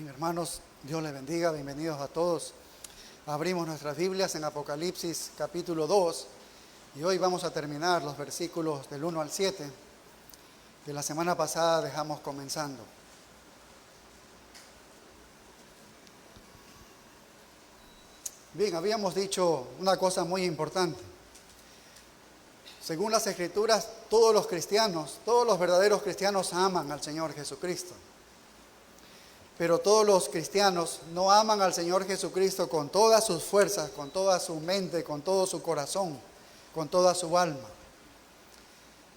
Amén, hermanos, Dios les bendiga, bienvenidos a todos. Abrimos nuestras Biblias en Apocalipsis capítulo 2 y hoy vamos a terminar los versículos del 1 al 7 que la semana pasada dejamos comenzando. Bien, habíamos dicho una cosa muy importante. Según las Escrituras, todos los cristianos, todos los verdaderos cristianos aman al Señor Jesucristo. Pero todos los cristianos no aman al Señor Jesucristo con todas sus fuerzas, con toda su mente, con todo su corazón, con toda su alma.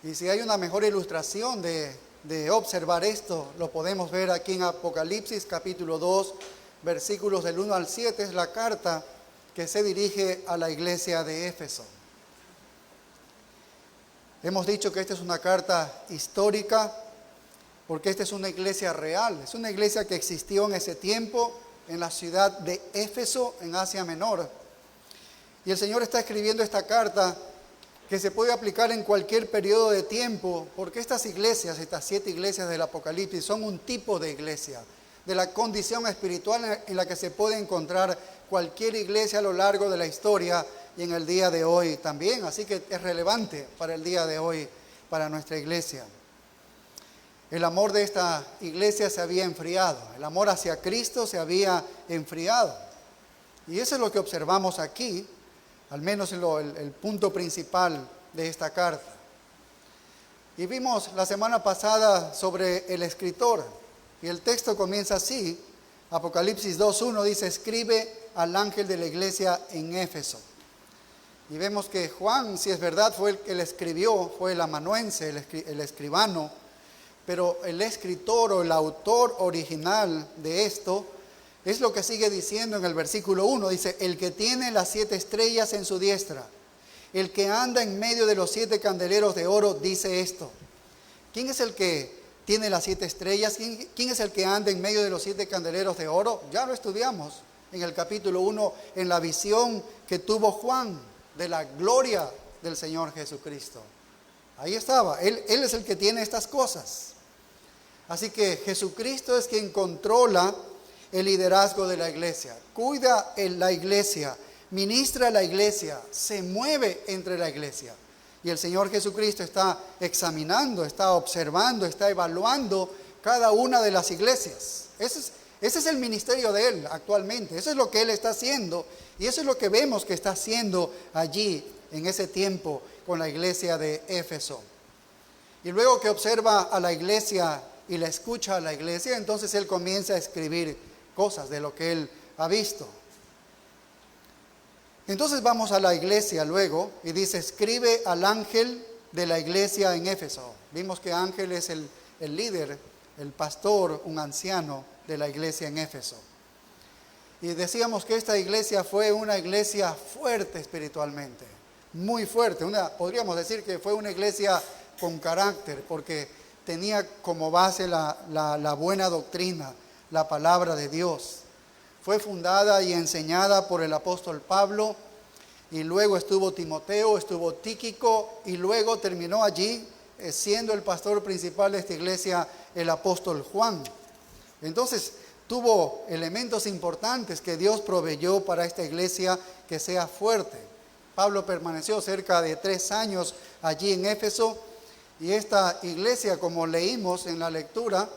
Y si hay una mejor ilustración de observar esto, lo podemos ver aquí en Apocalipsis capítulo 2, versículos del 1 al 7, es la carta que se dirige a la iglesia de Éfeso. Hemos dicho que esta es una carta histórica, porque esta es una iglesia real, es una iglesia que existió en ese tiempo en la ciudad de Éfeso, en Asia Menor. Y el Señor está escribiendo esta carta que se puede aplicar en cualquier periodo de tiempo, porque estas iglesias, estas 7 iglesias del Apocalipsis, son un tipo de iglesia, de la condición espiritual en la que se puede encontrar cualquier iglesia a lo largo de la historia y en el día de hoy también. Así que es relevante para el día de hoy, para nuestra iglesia. El amor de esta iglesia se había enfriado, el amor hacia Cristo se había enfriado. Y eso es lo que observamos aquí, al menos el punto principal de esta carta. Y vimos la semana pasada sobre el escritor, y el texto comienza así, Apocalipsis 2:1 dice, escribe al ángel de la iglesia en Éfeso. Y vemos que Juan, si es verdad, fue el que le escribió, fue el amanuense, el escribano, pero el escritor o el autor original de esto es lo que sigue diciendo en el versículo 1. Dice, el que tiene las 7 estrellas en su diestra, el que anda en medio de los 7 candeleros de oro, dice esto. ¿Quién es el que tiene las 7 estrellas? ¿Quién es el que anda en medio de los 7 candeleros de oro? Ya lo estudiamos en el capítulo 1, en la visión que tuvo Juan de la gloria del Señor Jesucristo. Ahí estaba, Él es el que tiene estas cosas. Así que Jesucristo es quien controla el liderazgo de la iglesia, cuida la iglesia, ministra la iglesia, se mueve entre la iglesia. Y el Señor Jesucristo está examinando, está observando, está evaluando cada una de las iglesias. Ese es el ministerio de Él actualmente, eso es lo que Él está haciendo y eso es lo que vemos que está haciendo allí en ese tiempo con la iglesia de Éfeso. Y luego que observa a la iglesia y la escucha a la iglesia, entonces Él comienza a escribir cosas de lo que Él ha visto. Entonces vamos a la iglesia luego y dice, escribe al ángel de la iglesia en Éfeso. Vimos que ángel es el líder, el pastor, un anciano de la iglesia en Éfeso. Y decíamos que esta iglesia fue una iglesia fuerte espiritualmente, muy fuerte. Podríamos decir que fue una iglesia con carácter, porque tenía como base la buena doctrina, la palabra de Dios. Fue fundada y enseñada por el apóstol Pablo, y luego estuvo Timoteo, estuvo Tíquico, y luego terminó allí siendo el pastor principal de esta iglesia el apóstol Juan. Entonces tuvo elementos importantes que Dios proveyó para esta iglesia que sea fuerte. Pablo permaneció cerca de 3 años allí en Éfeso, y esta iglesia, como leímos en la lectura,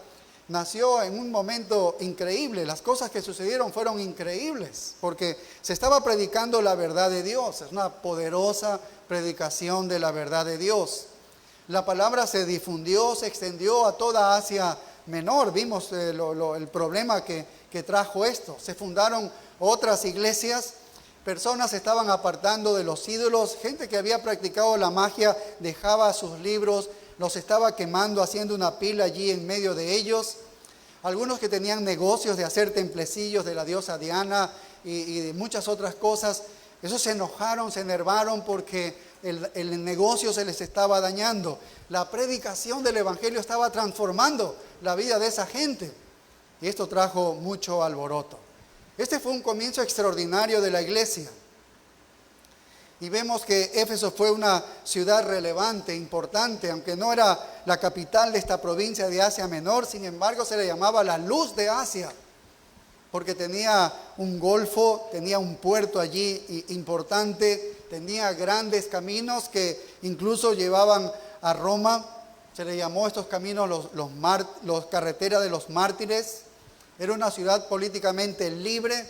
nació en un momento increíble. Las cosas que sucedieron fueron increíbles, porque se estaba predicando la verdad de Dios. Es una poderosa predicación de la verdad de Dios. La palabra se difundió, se extendió a toda Asia Menor. Vimos el problema que trajo esto. Se fundaron otras iglesias. Personas se estaban apartando de los ídolos, gente que había practicado la magia dejaba sus libros, los estaba quemando, haciendo una pila allí en medio de ellos. Algunos que tenían negocios de hacer templecillos de la diosa Diana y de muchas otras cosas, esos se enojaron, se enervaron porque el negocio se les estaba dañando. La predicación del evangelio estaba transformando la vida de esa gente y esto trajo mucho alboroto. Este fue un comienzo extraordinario de la iglesia. Y vemos que Éfeso fue una ciudad relevante, importante, aunque no era la capital de esta provincia de Asia Menor, sin embargo se le llamaba la luz de Asia. porque tenía un golfo, tenía un puerto allí importante, tenía grandes caminos que incluso llevaban a Roma. Se le llamó a estos caminos los carreteras de los mártires. Era una ciudad políticamente libre.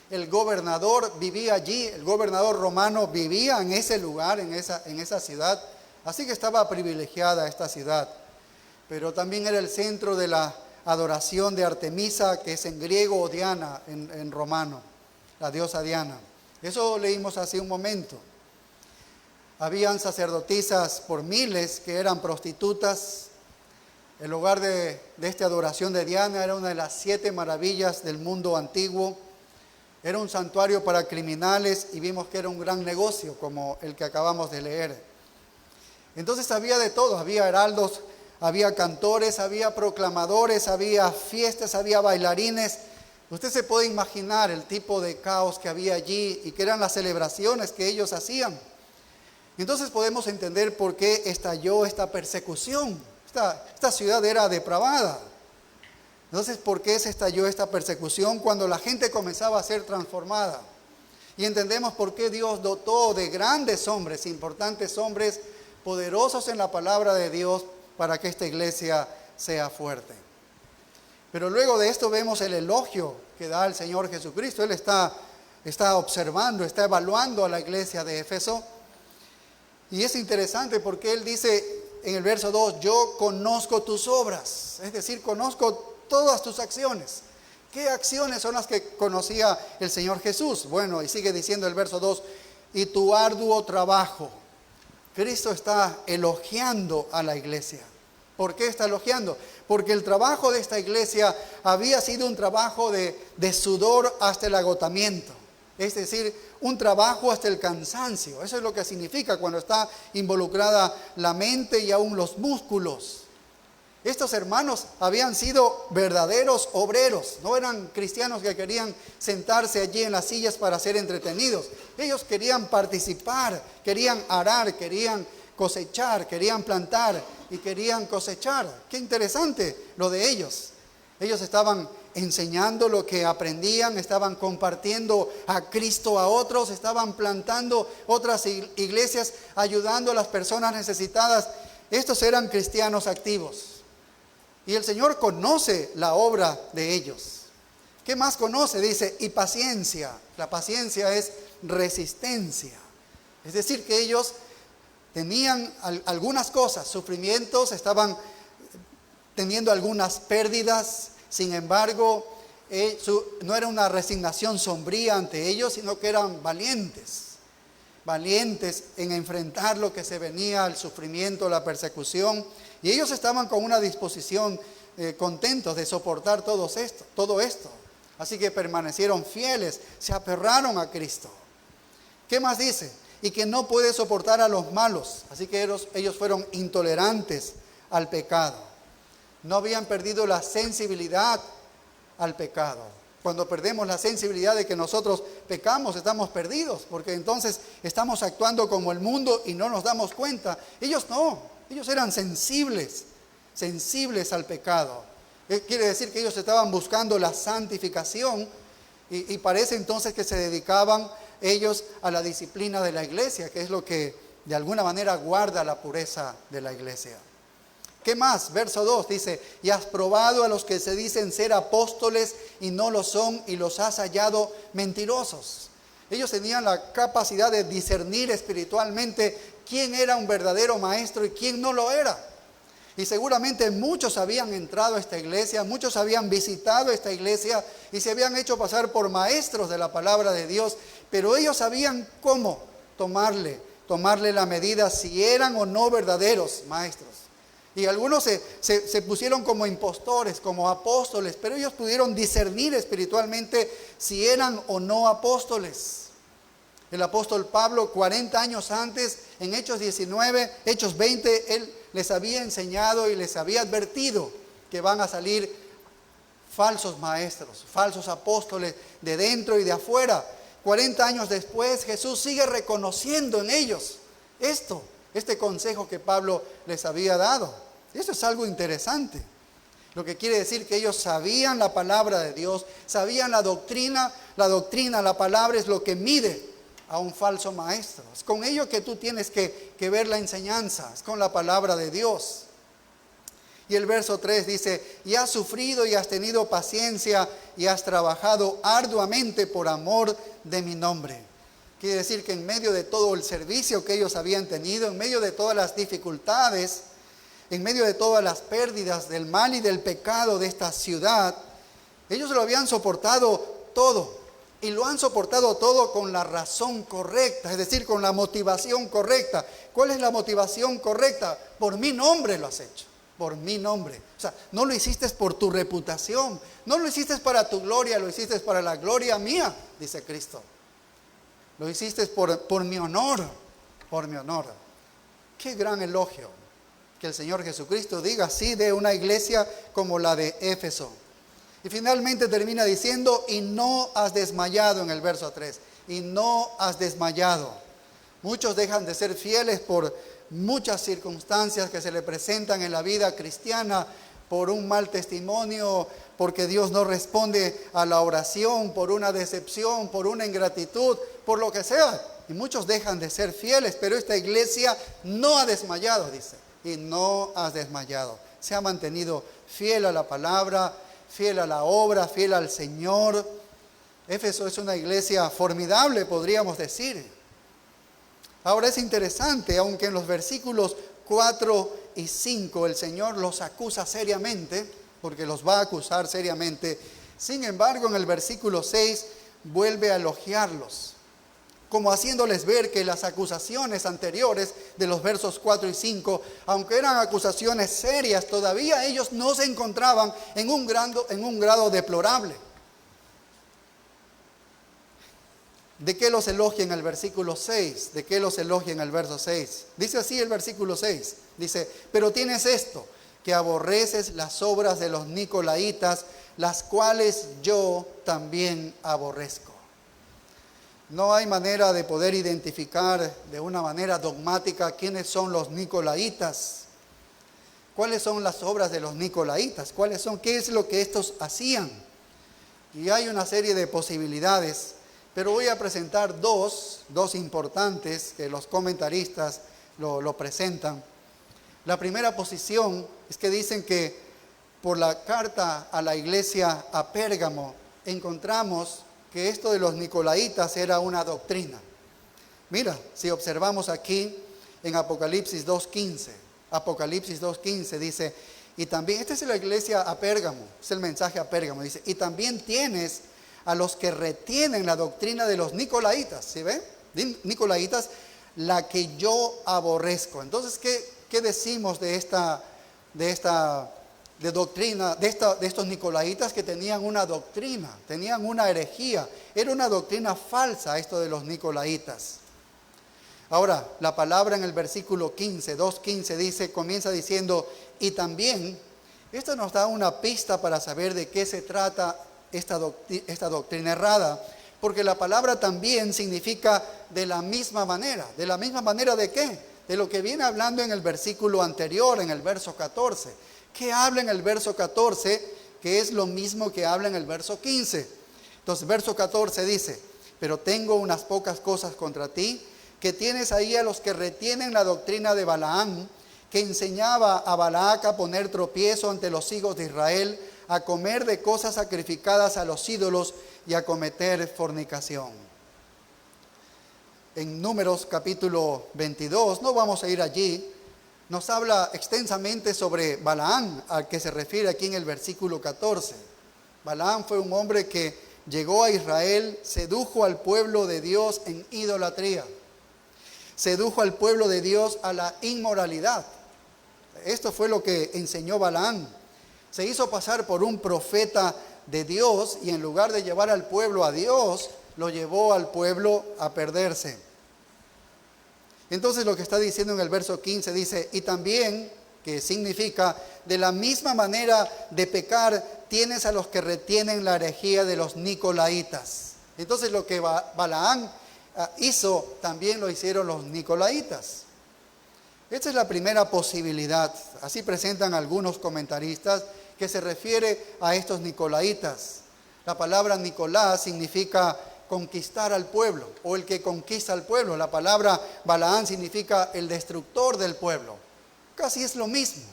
El gobernador vivía allí, el gobernador romano vivía en ese lugar, en esa ciudad. Así que estaba privilegiada esta ciudad. Pero también era el centro de la adoración de Artemisa, que es en griego, o Diana en romano, la diosa Diana. Eso leímos hace un momento. Habían sacerdotisas por miles que eran prostitutas. El lugar de esta adoración de Diana era una de las 7 maravillas del mundo antiguo. Era un santuario para criminales y vimos que era un gran negocio como el que acabamos de leer. Entonces había de todo, había heraldos, había cantores, había proclamadores, había fiestas, había bailarines. Usted se puede imaginar el tipo de caos que había allí y que eran las celebraciones que ellos hacían. Entonces podemos entender por qué estalló esta persecución. Esta ciudad era depravada. Entonces, ¿por qué se estalló esta persecución cuando la gente comenzaba a ser transformada? Y entendemos por qué Dios dotó de grandes hombres, importantes hombres, poderosos en la palabra de Dios para que esta iglesia sea fuerte. Pero luego de esto vemos el elogio que da el Señor Jesucristo. Él está observando, está evaluando a la iglesia de Éfeso. Y es interesante porque Él dice en el verso 2, yo conozco tus obras, es decir, conozco todas tus acciones. ¿Qué acciones son las que conocía el Señor Jesús? Bueno, y sigue diciendo el verso 2, y tu arduo trabajo. Cristo está elogiando a la iglesia. ¿Por qué está elogiando? Porque el trabajo de esta iglesia había sido un trabajo de sudor hasta el agotamiento. Es decir, un trabajo hasta el cansancio. Eso es lo que significa cuando está involucrada la mente y aún los músculos. Estos hermanos habían sido verdaderos obreros. No eran cristianos que querían sentarse allí en las sillas para ser entretenidos. Ellos querían participar, querían arar, querían cosechar, querían plantar y querían cosechar. Qué interesante lo de ellos. Ellos estaban enseñando lo que aprendían, estaban compartiendo a Cristo a otros, estaban plantando otras iglesias, ayudando a las personas necesitadas. Estos eran cristianos activos. Y el Señor conoce la obra de ellos. ¿Qué más conoce? Dice, y paciencia. La paciencia es resistencia. Es decir, que ellos tenían algunas cosas, sufrimientos, estaban teniendo algunas pérdidas. Sin embargo, no era una resignación sombría ante ellos, sino que eran valientes en enfrentar lo que se venía, el sufrimiento, la persecución. Y ellos estaban con una disposición contentos de soportar todo esto. Así que permanecieron fieles, se aferraron a Cristo. ¿Qué más dice? Y que no puede soportar a los malos. Así que ellos fueron intolerantes al pecado. No habían perdido la sensibilidad al pecado. Cuando perdemos la sensibilidad de que nosotros pecamos, estamos perdidos, porque entonces estamos actuando como el mundo y no nos damos cuenta. Ellos no, ellos eran sensibles al pecado. Quiere decir que ellos estaban buscando la santificación y parece entonces que se dedicaban ellos a la disciplina de la iglesia, que es lo que de alguna manera guarda la pureza de la iglesia. ¿Qué más? Verso 2 dice, y has probado a los que se dicen ser apóstoles y no lo son, y los has hallado mentirosos. Ellos tenían la capacidad de discernir espiritualmente quién era un verdadero maestro y quién no lo era. Y seguramente muchos habían entrado a esta iglesia, muchos habían visitado esta iglesia y se habían hecho pasar por maestros de la palabra de Dios, pero ellos sabían cómo tomarle la medida si eran o no verdaderos maestros. Y algunos se pusieron como impostores, como apóstoles, pero ellos pudieron discernir espiritualmente si eran o no apóstoles. El apóstol Pablo, 40 años antes, en Hechos 19, Hechos 20, él les había enseñado y les había advertido que van a salir falsos maestros, falsos apóstoles de dentro y de afuera. 40 años después, Jesús sigue reconociendo en ellos este consejo que Pablo les había dado. Eso es algo interesante. Lo que quiere decir que ellos sabían la palabra de Dios, sabían la doctrina, la palabra es lo que mide a un falso maestro. Es con ello que tú tienes que ver la enseñanza, es con la palabra de Dios. Y el verso 3 dice, y has sufrido y has tenido paciencia y has trabajado arduamente por amor de mi nombre. Quiere decir que en medio de todo el servicio que ellos habían tenido, en medio de todas las dificultades, en medio de todas las pérdidas del mal y del pecado de esta ciudad, ellos lo habían soportado todo. Y lo han soportado todo con la razón correcta, es decir, con la motivación correcta. ¿Cuál es la motivación correcta? Por mi nombre lo has hecho, por mi nombre. O sea, no lo hiciste por tu reputación, no lo hiciste para tu gloria, lo hiciste para la gloria mía, dice Cristo. Lo hiciste por mi honor, por mi honor. Qué gran elogio que el Señor Jesucristo diga así de una iglesia como la de Éfeso. Y finalmente termina diciendo, y no has desmayado en el verso 3. Y no has desmayado. Muchos dejan de ser fieles por muchas circunstancias que se le presentan en la vida cristiana, por un mal testimonio, porque Dios no responde a la oración, por una decepción, por una ingratitud, por lo que sea. Y muchos dejan de ser fieles, pero esta iglesia no ha desmayado, dice. Y no has desmayado. Se ha mantenido fiel a la palabra, fiel a la obra, fiel al Señor. Éfeso es una iglesia formidable, podríamos decir. Ahora es interesante, aunque en los versículos 4 y 5 el Señor los acusa seriamente, porque los va a acusar seriamente. Sin embargo, en el versículo 6 vuelve a elogiarlos, como haciéndoles ver que las acusaciones anteriores de los versos 4 y 5, aunque eran acusaciones serias, todavía ellos no se encontraban en un grado deplorable. ¿De qué los elogia en el versículo 6? ¿De qué los elogia en el verso 6? Dice así el versículo 6. Dice, pero tienes esto, que aborreces las obras de los nicolaitas, las cuales yo también aborrezco. No hay manera de poder identificar de una manera dogmática quiénes son los nicolaitas. ¿Cuáles son las obras de los nicolaitas? ¿Cuáles son? ¿Qué es lo que estos hacían? Y hay una serie de posibilidades, pero voy a presentar dos importantes que los comentaristas lo presentan. La primera posición es que dicen que por la carta a la iglesia a Pérgamo encontramos que esto de los nicolaitas era una doctrina. Mira, si observamos aquí en Apocalipsis 2.15 dice, y también, esta es la iglesia a Pérgamo, es el mensaje a Pérgamo, dice, y también tienes a los que retienen la doctrina de los nicolaitas, ¿sí ven? Nicolaitas, la que yo aborrezco. Entonces, ¿qué decimos de doctrina, de estos nicolaitas que tenían una doctrina, tenían una herejía? Era una doctrina falsa esto de los nicolaitas. Ahora, la palabra en el versículo 2.15 comienza diciendo, y también, esto nos da una pista para saber de qué se trata esta doctrina errada, porque la palabra también significa de la misma manera. ¿De la misma manera de qué? De lo que viene hablando en el versículo anterior, en el verso 14. ¿Qué habla en el verso 14? Que es lo mismo que habla en el verso 15. Entonces, verso 14 dice, pero tengo unas pocas cosas contra ti, que tienes ahí a los que retienen la doctrina de Balaam, que enseñaba a Balac a poner tropiezo ante los hijos de Israel, a comer de cosas sacrificadas a los ídolos y a cometer fornicación. En Números capítulo 22, no vamos a ir allí, nos habla extensamente sobre Balaam, al que se refiere aquí en el versículo 14. Balaam fue un hombre que llegó a Israel, sedujo al pueblo de Dios en idolatría, sedujo al pueblo de Dios a la inmoralidad. Esto fue lo que enseñó Balaam. Se hizo pasar por un profeta de Dios y en lugar de llevar al pueblo a Dios, lo llevó al pueblo a perderse. Entonces lo que está diciendo en el verso 15 dice, y también, que significa, de la misma manera de pecar, tienes a los que retienen la herejía de los nicolaitas. Entonces lo que Balaam hizo, también lo hicieron los nicolaitas. Esta es la primera posibilidad. Así presentan algunos comentaristas, que se refiere a estos nicolaítas. La palabra Nicolás significa conquistar al pueblo o el que conquista al pueblo. La palabra Balaán significa el destructor del pueblo. Casi es lo mismo.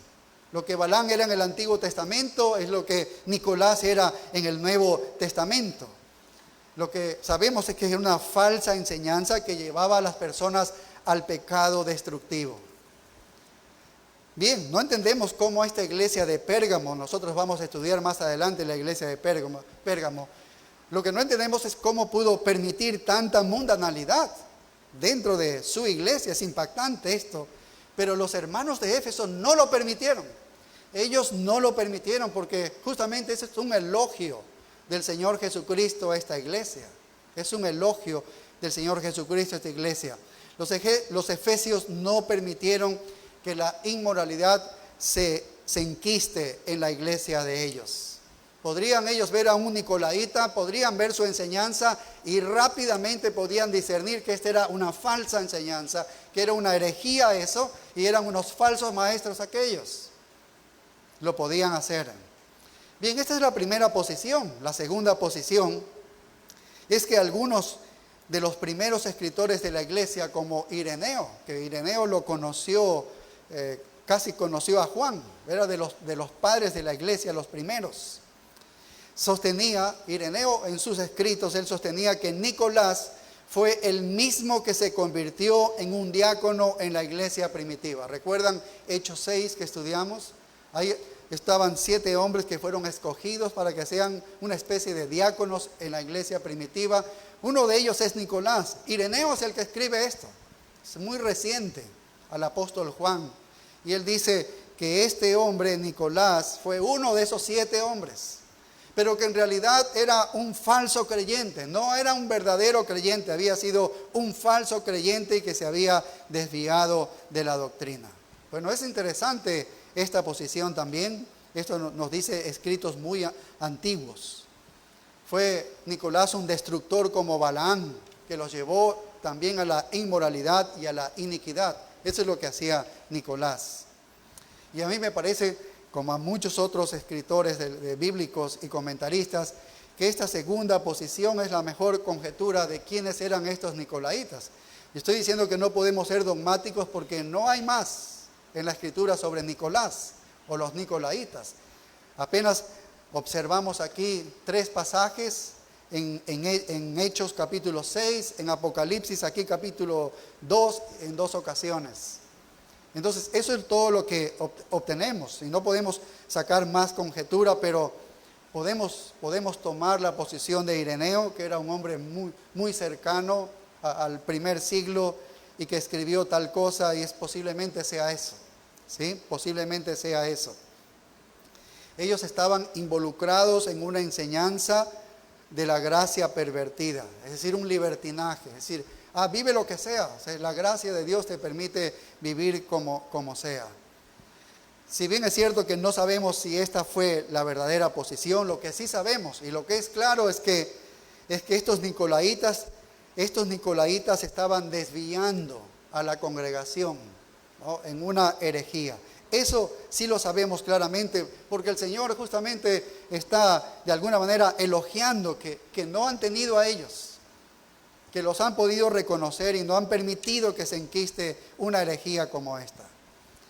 Lo que Balaán era en el Antiguo Testamento es lo que Nicolás era en el Nuevo Testamento. Lo que sabemos es que es una falsa enseñanza que llevaba a las personas al pecado destructivo. Bien, no entendemos cómo esta iglesia de Pérgamo, nosotros vamos a estudiar más adelante la iglesia de Pérgamo, lo que no entendemos es cómo pudo permitir tanta mundanalidad dentro de su iglesia. Es impactante esto, pero los hermanos de Éfeso no lo permitieron. Ellos no lo permitieron porque justamente ese es un elogio del Señor Jesucristo a esta iglesia. Es un elogio del Señor Jesucristo a esta iglesia. Los efesios no permitieron que la inmoralidad se enquiste en la iglesia de ellos. Podrían ellos ver a un nicolaíta, podrían ver su enseñanza y rápidamente podían discernir que esta era una falsa enseñanza, que era una herejía eso, y eran unos falsos maestros aquellos. Lo podían hacer. Bien, esta es la primera posición. La segunda posición es que algunos de los primeros escritores de la iglesia, como Ireneo, que Ireneo lo conoció, casi conoció a Juan, era de los padres de la iglesia, los primeros. Sostenía, Ireneo en sus escritos, él sostenía que Nicolás fue el mismo que se convirtió en un diácono en la iglesia primitiva. ¿Recuerdan Hechos 6 que estudiamos? Ahí estaban 7 hombres que fueron escogidos para que sean una especie de diáconos en la iglesia primitiva. Uno de ellos es Nicolás. Ireneo es el que escribe esto. Es muy reciente al apóstol Juan. Y él dice que este hombre, Nicolás, fue uno de esos 7 hombres. Pero que en realidad era un falso creyente, no era un verdadero creyente, había sido un falso creyente y que se había desviado de la doctrina. Bueno, es interesante esta posición también, esto nos dice escritos muy antiguos. Fue Nicolás un destructor como Balaán, que los llevó también a la inmoralidad y a la iniquidad. Eso es lo que hacía Nicolás. Y a mí me parece, como a muchos otros escritores de bíblicos y comentaristas, que esta segunda posición es la mejor conjetura de quiénes eran estos nicolaítas. Y estoy diciendo que no podemos ser dogmáticos porque no hay más en la escritura sobre Nicolás o los nicolaítas. Apenas observamos aquí 3 pasajes en Hechos capítulo 6, en Apocalipsis aquí capítulo 2, en 2 ocasiones. Entonces, eso es todo lo que obtenemos. Y no podemos sacar más conjetura, pero podemos tomar la posición de Ireneo, que era un hombre muy cercano al primer siglo y que escribió tal cosa, y posiblemente sea eso. ¿Sí? Posiblemente sea eso. Ellos estaban involucrados en una enseñanza de la gracia pervertida, es decir, un libertinaje, es decir, vive lo que sea. O sea, la gracia de Dios te permite vivir como sea. Si bien es cierto que no sabemos si esta fue la verdadera posición, lo que sí sabemos y lo que es claro es que estos nicolaítas estaban desviando a la congregación, ¿no?, en una herejía. Eso sí lo sabemos claramente, porque el Señor justamente está de alguna manera elogiando que no han tenido a ellos, que los han podido reconocer y no han permitido que se enquiste una herejía como esta.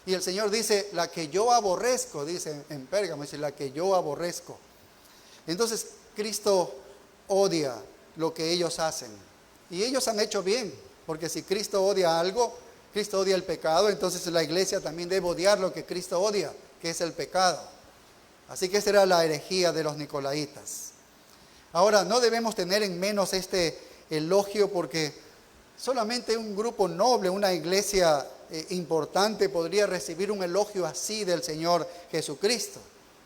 Y el Señor dice, la que yo aborrezco, dice en Pérgamo, dice, la que yo aborrezco. Entonces, Cristo odia lo que ellos hacen. Y ellos han hecho bien, porque si Cristo odia algo, Cristo odia el pecado, entonces la iglesia también debe odiar lo que Cristo odia, que es el pecado. Así que esa era la herejía de los nicolaítas. Ahora, no debemos tener en menos este elogio, porque solamente un grupo noble, una iglesia importante podría recibir un elogio así del Señor Jesucristo.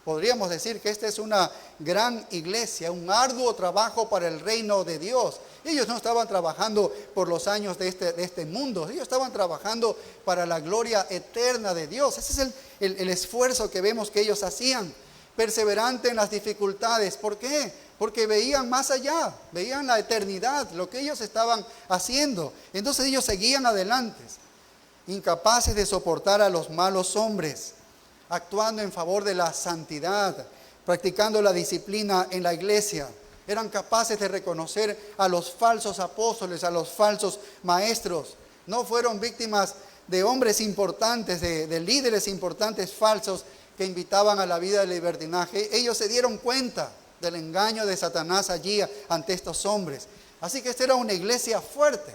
Podríamos decir que esta es una gran iglesia, un arduo trabajo para el reino de Dios. Ellos no estaban trabajando por los años de este mundo, ellos estaban trabajando para la gloria eterna de Dios. Ese es el esfuerzo que vemos que ellos hacían, perseverante en las dificultades. ¿Por qué? Porque veían más allá, veían la eternidad, lo que ellos estaban haciendo. Entonces ellos seguían adelante, incapaces de soportar a los malos hombres. actuando en favor de la santidad, practicando la disciplina en la iglesia. Eran capaces de reconocer a los falsos apóstoles, a los falsos maestros. No fueron víctimas de hombres importantes, de líderes importantes falsos que invitaban a la vida de libertinaje. Ellos se dieron cuenta del engaño de Satanás allí ante estos hombres. Así que esta era una iglesia fuerte,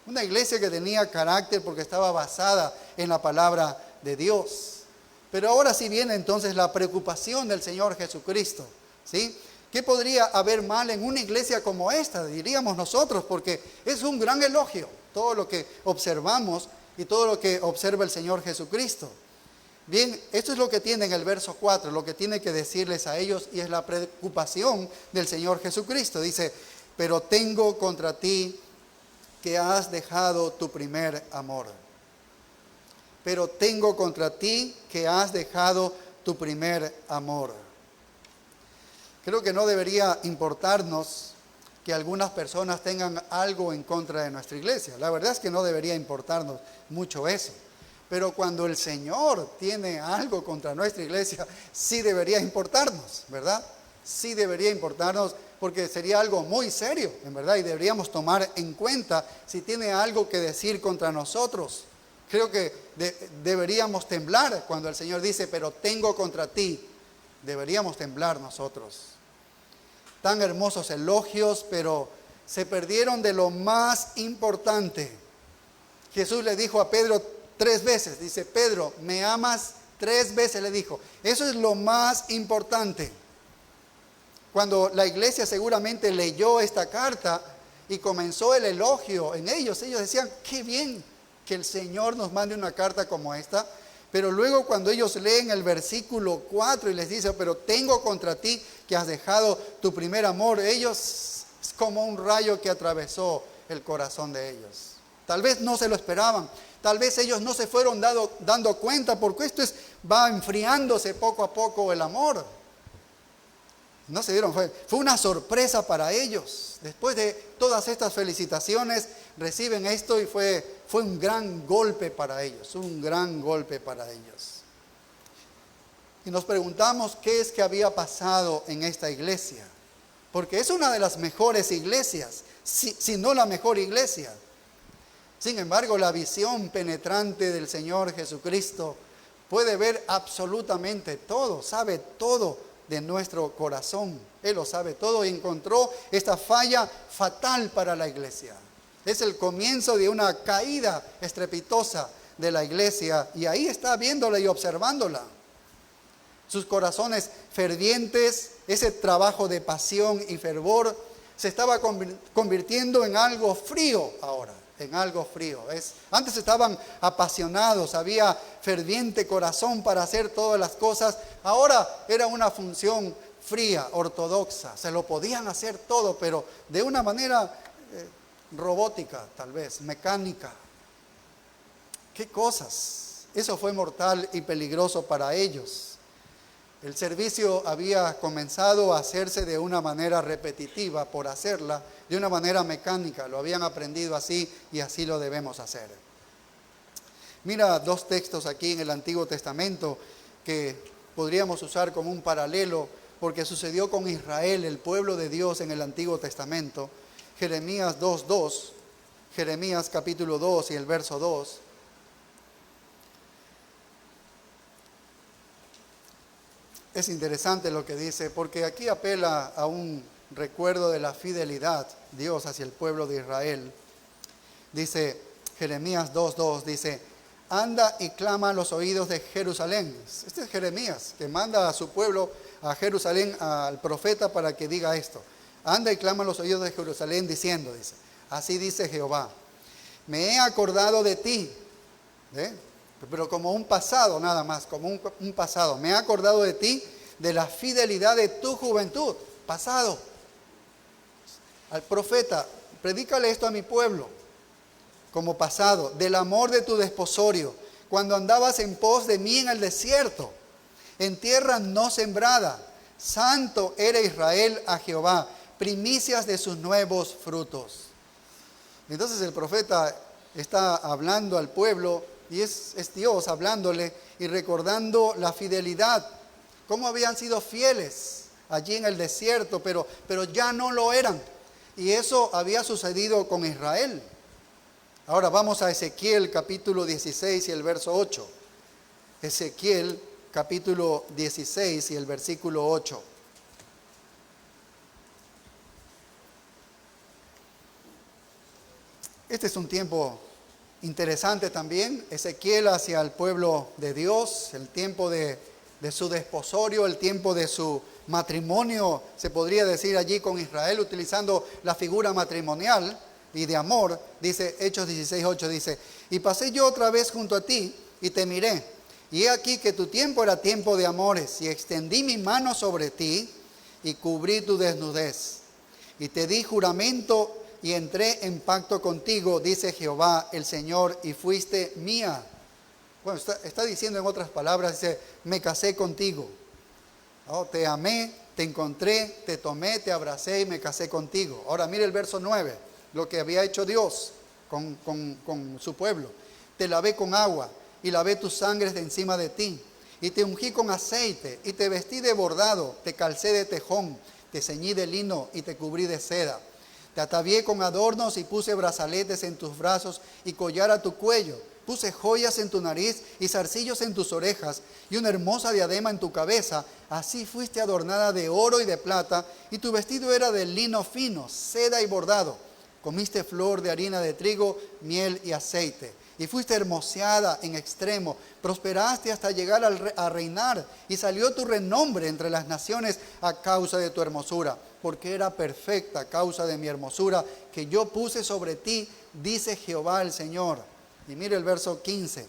una iglesia que tenía carácter porque estaba basada en la palabra de Dios. Pero ahora sí viene entonces la preocupación del Señor Jesucristo, ¿sí? ¿Qué podría haber mal en una iglesia como esta? Diríamos nosotros, porque es un gran elogio todo lo que observamos y todo lo que observa el Señor Jesucristo. Bien, esto es lo que tiene en el verso 4, lo que tiene que decirles a ellos, y es la preocupación del Señor Jesucristo. Dice, pero tengo contra ti que has dejado tu primer amor. Pero tengo contra ti que has dejado tu primer amor. Creo que no debería importarnos que algunas personas tengan algo en contra de nuestra iglesia. La verdad es que no debería importarnos mucho eso. Pero cuando el Señor tiene algo contra nuestra iglesia, sí debería importarnos, ¿verdad? Sí debería importarnos porque sería algo muy serio, en verdad, y deberíamos tomar en cuenta si tiene algo que decir contra nosotros. Creo que deberíamos temblar cuando el Señor dice, pero tengo contra ti. Deberíamos temblar nosotros. Tan hermosos elogios, pero se perdieron de lo más importante. Jesús le dijo a Pedro 3 veces, dice, Pedro, ¿me amas? 3 veces le dijo. Eso es lo más importante. Cuando la iglesia seguramente leyó esta carta y comenzó el elogio en ellos decían, qué bien que el Señor nos mande una carta como esta. Pero luego cuando ellos leen el versículo 4 y les dice, pero tengo contra ti que has dejado tu primer amor, ellos es como un rayo que atravesó el corazón de ellos. Tal vez no se lo esperaban, tal vez ellos no se fueron dando cuenta, porque esto va enfriándose poco a poco el amor. No se dieron, fue una sorpresa para ellos. Después de todas estas felicitaciones, reciben esto y fue un gran golpe para ellos, un gran golpe para ellos. Y nos preguntamos qué es que había pasado en esta iglesia, porque es una de las mejores iglesias, si no la mejor iglesia. Sin embargo, la visión penetrante del Señor Jesucristo puede ver absolutamente todo, sabe todo de nuestro corazón. Él lo sabe todo y encontró esta falla fatal para la iglesia. Es el comienzo de una caída estrepitosa de la iglesia y ahí está viéndola y observándola. Sus corazones fervientes, ese trabajo de pasión y fervor se estaba convirtiendo en algo frío ahora, en algo frío. Antes estaban apasionados, había ferviente corazón para hacer todas las cosas. Ahora era una función fría, ortodoxa. Se lo podían hacer todo, pero de una manera robótica, tal vez, mecánica. ¿Qué cosas? Eso fue mortal y peligroso para ellos. El servicio había comenzado a hacerse de una manera repetitiva, por hacerla de una manera mecánica. Lo habían aprendido así y así lo debemos hacer. Mira 2 textos aquí en el Antiguo Testamento que podríamos usar como un paralelo, porque sucedió con Israel, el pueblo de Dios en el Antiguo Testamento. Jeremías 2:2, Jeremías capítulo 2 y el verso 2. Es interesante lo que dice, porque aquí apela a un recuerdo de la fidelidad de Dios hacia el pueblo de Israel. Dice Jeremías 2:2, dice, anda y clama a los oídos de Jerusalén. Este es Jeremías, que manda a su pueblo, a Jerusalén, al profeta, para que diga esto. Anda y clama a los oídos de Jerusalén diciendo, dice, así dice Jehová, me he acordado de ti, pero como un pasado nada más, como un pasado. Me he acordado de ti, de la fidelidad de tu juventud, pasado. Al profeta, predícale esto a mi pueblo, como pasado, del amor de tu desposorio, cuando andabas en pos de mí en el desierto, en tierra no sembrada. Santo era Israel a Jehová, primicias de sus nuevos frutos. Entonces el profeta está hablando al pueblo Y es Dios hablándole y recordando la fidelidad, cómo habían sido fieles allí en el desierto, pero ya no lo eran. Y eso había sucedido con Israel. Ahora vamos a Ezequiel capítulo 16 y el verso 8. Ezequiel capítulo 16 y el versículo 8. Este es un tiempo interesante también. Ezequiel hacia el pueblo de Dios, el tiempo de su desposorio, el tiempo de su matrimonio, se podría decir allí con Israel, utilizando la figura matrimonial y de amor. Dice Hechos 16:8, dice: y pasé yo otra vez junto a ti y te miré, y he aquí que tu tiempo era tiempo de amores, y extendí mi mano sobre ti y cubrí tu desnudez, y te di juramento y entré en pacto contigo, dice Jehová el Señor, y fuiste mía. Bueno, está diciendo en otras palabras, dice, me casé contigo. Oh, te amé, te encontré, te tomé, te abracé y me casé contigo. Ahora mire el verso 9, lo que había hecho Dios con su pueblo. Te lavé con agua y lavé tus sangres de encima de ti. Y te ungí con aceite y te vestí de bordado, te calcé de tejón, te ceñí de lino y te cubrí de seda. Te atavié con adornos y puse brazaletes en tus brazos y collar a tu cuello. Puse joyas en tu nariz y zarcillos en tus orejas y una hermosa diadema en tu cabeza. Así fuiste adornada de oro y de plata, y tu vestido era de lino fino, seda y bordado. Comiste flor de harina de trigo, miel y aceite. Y fuiste hermoseada en extremo, prosperaste hasta llegar a reinar, y salió tu renombre entre las naciones a causa de tu hermosura, porque era perfecta a causa de mi hermosura que yo puse sobre ti, dice Jehová el Señor. Y mire el verso 15,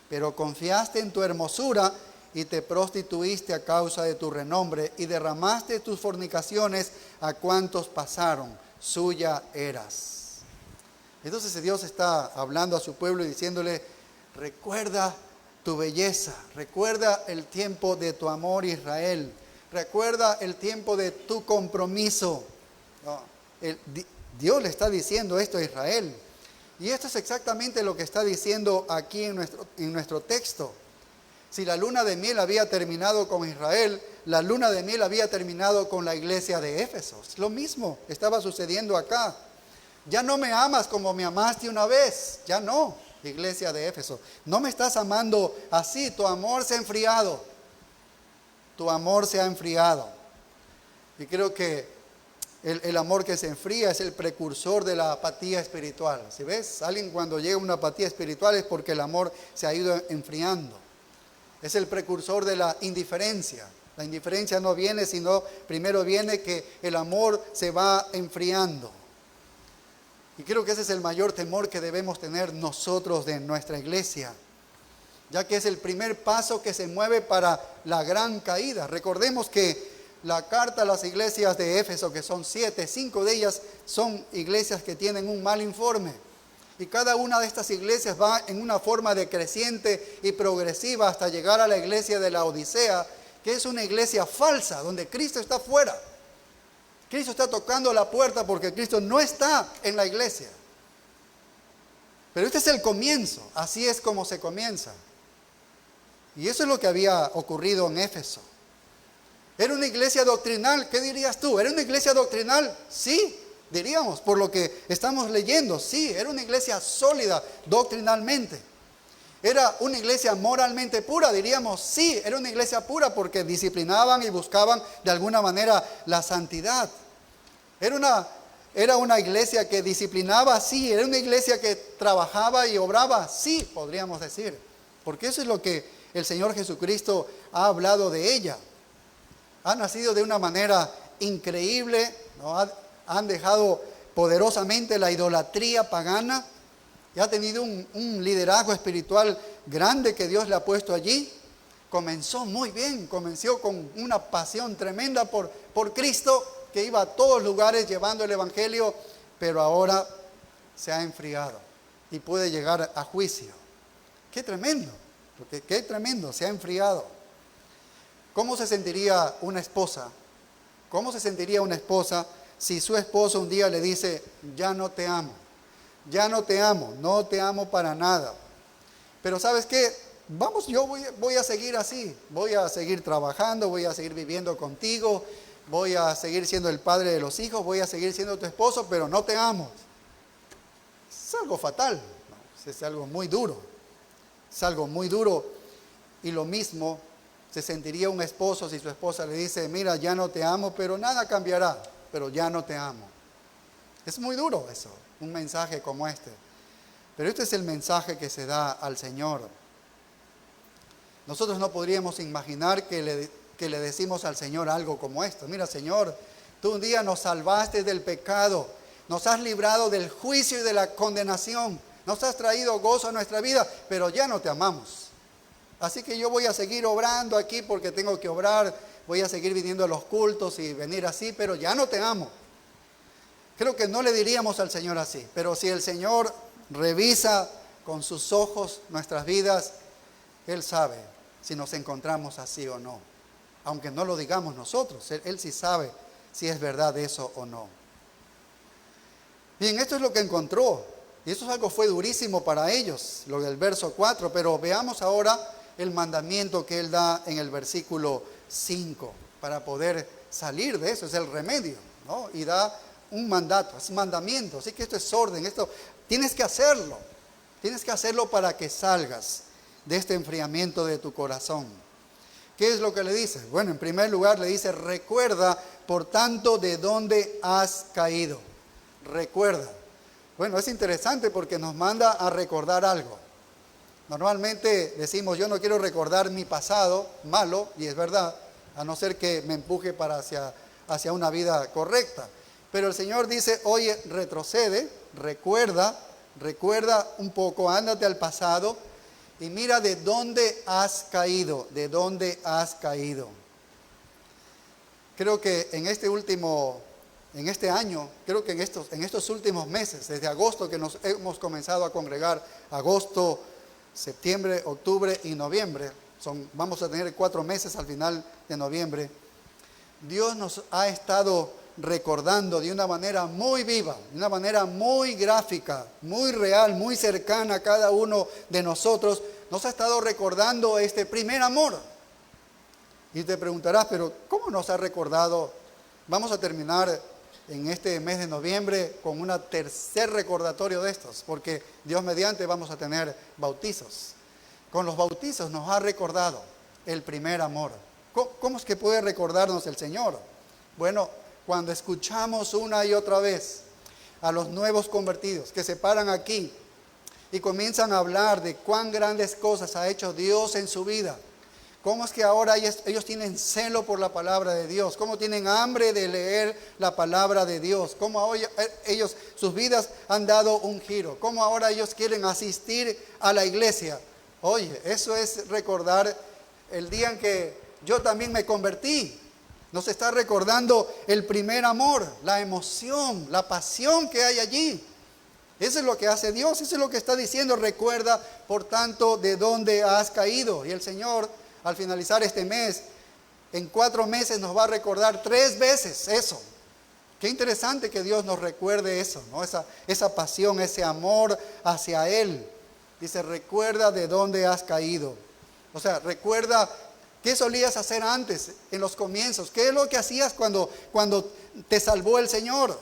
pero confiaste en tu hermosura y te prostituiste a causa de tu renombre y derramaste tus fornicaciones a cuantos pasaron, suya eras. Entonces Dios está hablando a su pueblo y diciéndole, recuerda tu belleza, recuerda el tiempo de tu amor, Israel, recuerda el tiempo de tu compromiso. Dios le está diciendo esto a Israel. Y esto es exactamente lo que está diciendo aquí en nuestro texto. Si la luna de miel había terminado con Israel, la luna de miel había terminado con la iglesia de Éfeso. Lo mismo estaba sucediendo acá. Ya no me amas como me amaste una vez. Ya no, iglesia de Éfeso. No me estás amando así. Tu amor se ha enfriado. Tu amor se ha enfriado. Y creo que el amor que se enfría es el precursor de la apatía espiritual. ¿Sí ves? Alguien cuando llega a una apatía espiritual es porque el amor se ha ido enfriando. Es el precursor de la indiferencia. La indiferencia no viene, sino primero viene que el amor se va enfriando. Y creo que ese es el mayor temor que debemos tener nosotros de nuestra iglesia, ya que es el primer paso que se mueve para la gran caída. Recordemos que la carta a las iglesias de Éfeso, que son 7, 5 de ellas son iglesias que tienen un mal informe. Y cada una de estas iglesias va en una forma decreciente y progresiva hasta llegar a la iglesia de la Odisea, que es una iglesia falsa, donde Cristo está fuera. Cristo está tocando la puerta porque Cristo no está en la iglesia. Pero este es el comienzo, así es como se comienza. Y eso es lo que había ocurrido en Éfeso. ¿Era una iglesia doctrinal? ¿Qué dirías tú? ¿Era una iglesia doctrinal? Sí, diríamos, por lo que estamos leyendo. Sí, era una iglesia sólida doctrinalmente. ¿Era una iglesia moralmente pura? Diríamos, sí, era una iglesia pura porque disciplinaban y buscaban de alguna manera la santidad. Era una iglesia que disciplinaba, sí. Era una iglesia que trabajaba y obraba, sí, podríamos decir. Porque eso es lo que el Señor Jesucristo ha hablado de ella. Han nacido de una manera increíble, ¿no? Han dejado poderosamente la idolatría pagana y ha tenido un liderazgo espiritual grande que Dios le ha puesto allí. Comenzó muy bien, comenzó con una pasión tremenda por Cristo, que iba a todos lugares llevando el evangelio, pero ahora se ha enfriado y puede llegar a juicio. ¡Qué tremendo! Porque qué tremendo, se ha enfriado. ¿Cómo se sentiría una esposa? ¿Cómo se sentiría una esposa si su esposo un día le dice, ya no te amo? Ya no te amo, no te amo para nada. Pero ¿sabes qué? Vamos, yo voy a seguir así, voy a seguir trabajando, voy a seguir viviendo contigo, voy a seguir siendo el padre de los hijos, voy a seguir siendo tu esposo, pero no te amo. Es algo fatal, ¿no? Es algo muy duro, es algo muy duro. Y lo mismo se sentiría un esposo si su esposa le dice, mira, ya no te amo, pero nada cambiará, pero ya no te amo. Es muy duro eso, un mensaje como este. Pero este es el mensaje que se da al Señor. Nosotros no podríamos imaginar que le decimos al Señor algo como esto. Mira, Señor, tú un día nos salvaste del pecado, nos has librado del juicio y de la condenación, nos has traído gozo a nuestra vida, pero ya no te amamos. Así que yo voy a seguir obrando aquí porque tengo que obrar, voy a seguir viniendo a los cultos y venir así, pero ya no te amo. Creo que no le diríamos al Señor así, pero si el Señor revisa con sus ojos nuestras vidas, Él sabe si nos encontramos así o no. Aunque no lo digamos nosotros, Él sí sabe si es verdad eso o no. Bien, esto es lo que encontró. Y eso es algo fue durísimo para ellos, lo del verso 4. Pero veamos ahora el mandamiento que Él da en el versículo 5 para poder salir de eso. Es el remedio, ¿no? Y da un mandato, es mandamiento. Así que esto es orden, esto tienes que hacerlo. Tienes que hacerlo para que salgas de este enfriamiento de tu corazón. ¿Qué es lo que le dice? Bueno, en primer lugar le dice, recuerda, por tanto, de dónde has caído. Recuerda. Bueno, es interesante porque nos manda a recordar algo. Normalmente decimos, yo no quiero recordar mi pasado malo, y es verdad, a no ser que me empuje para hacia una vida correcta. Pero el Señor dice, oye, retrocede, recuerda un poco, ándate al pasado y mira de dónde has caído, de dónde has caído. Creo que en este año, creo que en estos últimos meses, desde agosto que nos hemos comenzado a congregar, agosto, septiembre, octubre y noviembre, vamos a tener 4 meses al final de noviembre, Dios nos ha estado recordando de una manera muy viva, de una manera muy gráfica, muy real, muy cercana a cada uno de nosotros, nos ha estado recordando este primer amor. Y te preguntarás, pero ¿cómo nos ha recordado? Vamos a terminar en este mes de noviembre con un tercer recordatorio de estos, porque Dios mediante vamos a tener bautizos. Con los bautizos nos ha recordado el primer amor. ¿Cómo es que puede recordarnos el Señor? Bueno, cuando escuchamos una y otra vez a los nuevos convertidos que se paran aquí y comienzan a hablar de cuán grandes cosas ha hecho Dios en su vida, cómo es que ahora ellos tienen celo por la palabra de Dios, cómo tienen hambre de leer la palabra de Dios, cómo ellos, sus vidas han dado un giro, cómo ahora ellos quieren asistir a la iglesia. Oye, eso es recordar el día en que yo también me convertí. Nos está recordando el primer amor, la emoción, la pasión que hay allí. Eso es lo que hace Dios, eso es lo que está diciendo. Recuerda, por tanto, de dónde has caído. Y el Señor, al finalizar este mes, en 4 meses nos va a recordar 3 veces eso. Qué interesante que Dios nos recuerde eso, ¿no? Esa pasión, ese amor hacia Él. Dice, recuerda de dónde has caído. O sea, recuerda qué solías hacer antes, en los comienzos. ¿Qué es lo que hacías cuando te salvó el Señor?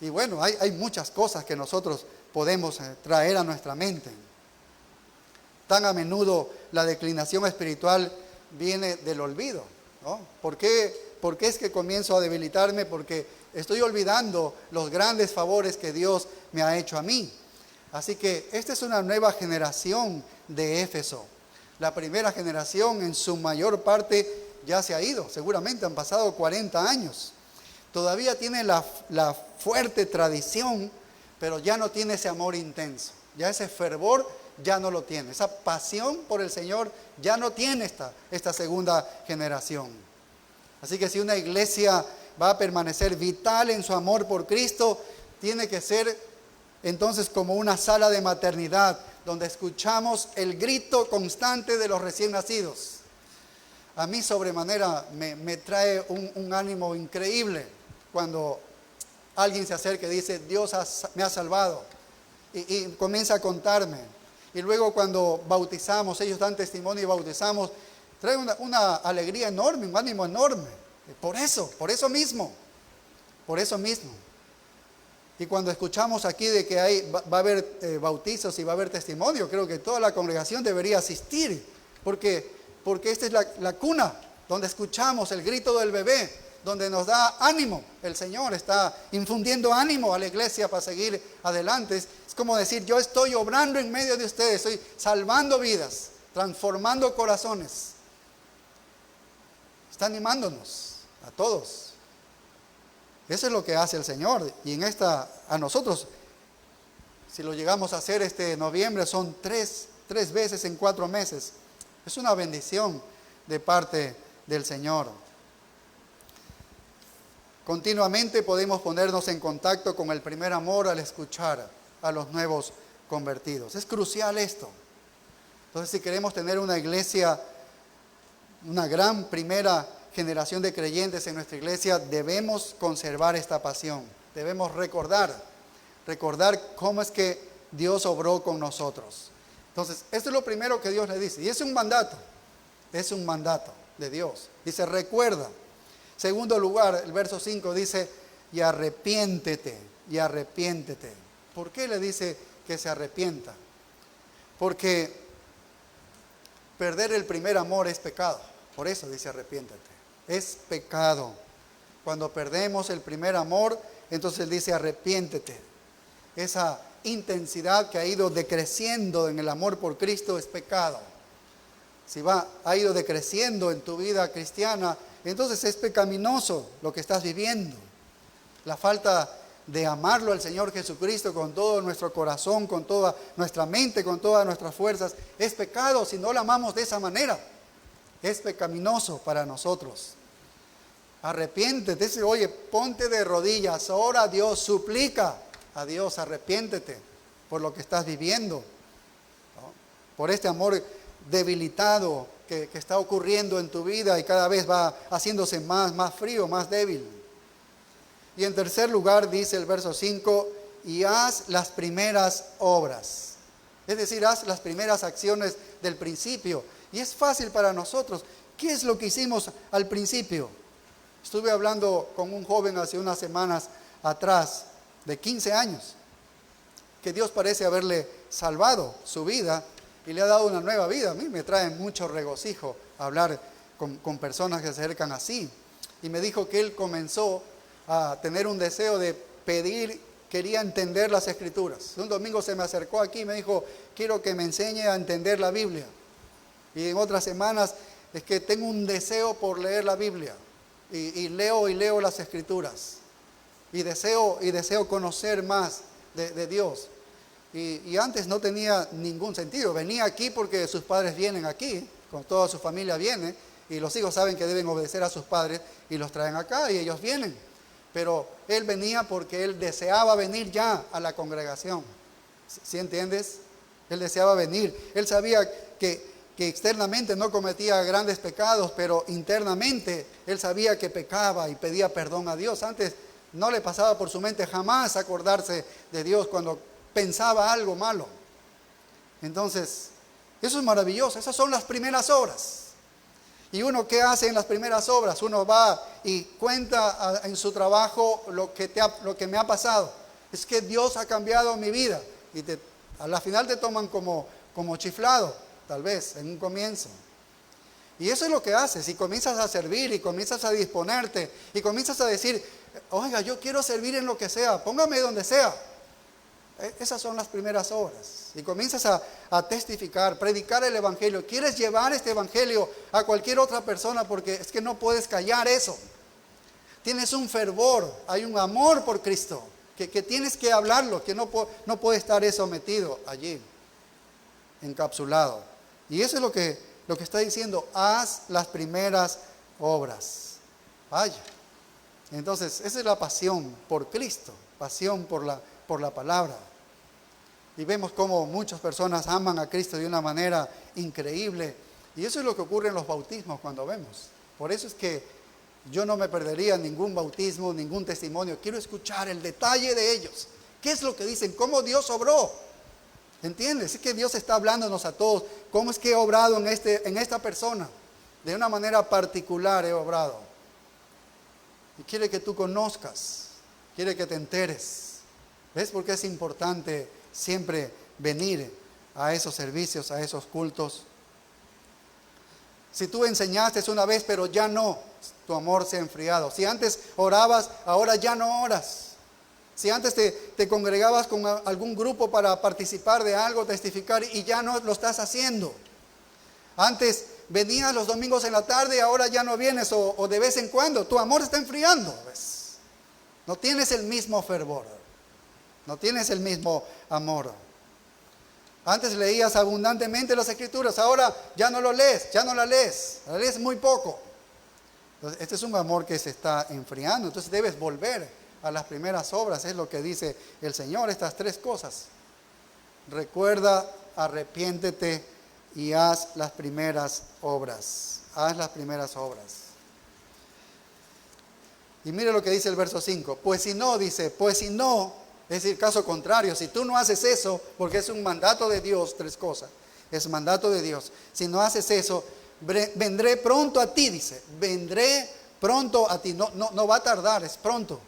Y bueno, hay muchas cosas que nosotros podemos traer a nuestra mente. Tan a menudo la declinación espiritual viene del olvido, ¿no? ¿Por qué es que comienzo a debilitarme? Porque estoy olvidando los grandes favores que Dios me ha hecho a mí. Así que esta es una nueva generación de Éfeso. La primera generación en su mayor parte ya se ha ido. Seguramente han pasado 40 años. Todavía tiene la fuerte tradición, pero ya no tiene ese amor intenso. Ya ese fervor ya no lo tiene. Esa pasión por el Señor ya no tiene esta segunda generación. Así que si una iglesia va a permanecer vital en su amor por Cristo, tiene que ser entonces como una sala de maternidad, donde escuchamos el grito constante de los recién nacidos. A mí sobremanera me trae un ánimo increíble cuando alguien se acerca y dice, Dios me ha salvado, y comienza a contarme. y luego cuando bautizamos, ellos dan testimonio y bautizamos, trae una alegría enorme, un ánimo enorme. Por eso mismo. Y cuando escuchamos aquí de que va a haber bautizos y va a haber testimonio, creo que toda la congregación debería asistir, porque esta es la cuna donde escuchamos el grito del bebé, donde nos da ánimo. El Señor está infundiendo ánimo a la iglesia para seguir adelante. Es como decir, yo estoy obrando en medio de ustedes, estoy salvando vidas, transformando corazones. Está animándonos a todos. Eso es lo que hace el Señor. Y a nosotros, si lo llegamos a hacer este noviembre, son tres veces en 4 meses. Es una bendición de parte del Señor. Continuamente podemos ponernos en contacto con el primer amor al escuchar a los nuevos convertidos. Es crucial esto. Entonces, si queremos tener una iglesia, una gran primera generación de creyentes en nuestra iglesia, debemos conservar esta pasión. Debemos recordar cómo es que Dios obró con nosotros. Entonces, esto es lo primero que Dios le dice. Y es un mandato de Dios. Dice, recuerda. Segundo lugar, el verso 5 dice, y arrepiéntete. ¿Por qué le dice que se arrepienta? Porque perder el primer amor es pecado. Por eso dice arrepiéntete. Es pecado. Cuando perdemos el primer amor, entonces Él dice arrepiéntete. Esa intensidad que ha ido decreciendo en el amor por Cristo es pecado. Si ha ido decreciendo en tu vida cristiana, entonces es pecaminoso lo que estás viviendo. La falta de amarlo al Señor Jesucristo con todo nuestro corazón, con toda nuestra mente, con todas nuestras fuerzas, es pecado si no lo amamos de esa manera. Es pecaminoso para nosotros. Arrepiéntete, dice, oye, ponte de rodillas, ora a Dios, suplica a Dios, arrepiéntete por lo que estás viviendo, ¿no? Por este amor debilitado que está ocurriendo en tu vida y cada vez va haciéndose más frío, más débil. Y en tercer lugar dice el verso 5, y haz las primeras obras. Es decir, haz las primeras acciones del principio. Y es fácil para nosotros. ¿Qué es lo que hicimos al principio? Estuve hablando con un joven hace unas semanas atrás, de 15 años, que Dios parece haberle salvado su vida y le ha dado una nueva vida. A mí me trae mucho regocijo hablar con personas que se acercan así. Y me dijo que él comenzó a tener un deseo de pedir, quería entender las Escrituras. Un domingo se me acercó aquí y me dijo, quiero que me enseñe a entender la Biblia. Y en otras semanas es que tengo un deseo por leer la Biblia. Y leo las Escrituras. Y deseo conocer más de Dios. Y antes no tenía ningún sentido. Venía aquí porque sus padres vienen aquí, con toda su familia viene, y los hijos saben que deben obedecer a sus padres y los traen acá y ellos vienen. Pero él venía porque él deseaba venir ya a la congregación. ¿Sí entiendes? Él deseaba venir. Él sabía que externamente no cometía grandes pecados, pero internamente él sabía que pecaba y pedía perdón a Dios. Antes no le pasaba por su mente jamás acordarse de Dios cuando pensaba algo malo. Entonces, eso es maravilloso. Esas son las primeras obras. ¿Y uno qué hace en las primeras obras? Uno va y cuenta en su trabajo lo que me ha pasado. Es que Dios ha cambiado mi vida. Y a la final te toman como chiflado, tal vez, en un comienzo. Y eso es lo que haces. Y comienzas a servir y comienzas a disponerte y comienzas a decir, oiga, yo quiero servir en lo que sea, póngame donde sea. Esas son las primeras obras. Y comienzas a testificar, predicar el Evangelio. Quieres llevar este Evangelio a cualquier otra persona porque es que no puedes callar eso. Tienes un fervor, hay un amor por Cristo, que tienes que hablarlo, que no puede estar eso metido allí, encapsulado. Y eso es lo que está diciendo, haz las primeras obras. Vaya. Entonces, esa es la pasión por Cristo, pasión por la palabra. Y vemos cómo muchas personas aman a Cristo de una manera increíble. Y eso es lo que ocurre en los bautismos cuando vemos. Por eso es que yo no me perdería ningún bautismo, ningún testimonio. Quiero escuchar el detalle de ellos. ¿Qué es lo que dicen? ¿Cómo Dios obró? ¿Entiendes? Es que Dios está hablándonos a todos. ¿Cómo es que he obrado en esta persona? De una manera particular he obrado. Y quiere que tú conozcas, quiere que te enteres. ¿Ves por qué es importante siempre venir a esos servicios, a esos cultos? Si tú enseñaste una vez, pero ya no, tu amor se ha enfriado. Si antes orabas, ahora ya no oras. Si antes te congregabas con algún grupo para participar de algo, testificar, y ya no lo estás haciendo. Antes venías los domingos en la tarde y ahora ya no vienes, o de vez en cuando. Tu amor está enfriando, ¿ves? No tienes el mismo fervor. No tienes el mismo amor. Antes leías abundantemente las Escrituras, ahora ya no lo lees, ya no la lees muy poco. Entonces, este es un amor que se está enfriando, entonces debes volver a las primeras obras, es lo que dice el Señor, estas 3 cosas. Recuerda, arrepiéntete y haz las primeras obras. Haz las primeras obras. Y mire lo que dice el verso 5. Pues si no, es decir, caso contrario, si tú no haces eso, porque es un mandato de Dios, 3 cosas. Es mandato de Dios. Si no haces eso, vendré pronto a ti, dice. Vendré pronto a ti. No va a tardar, es pronto.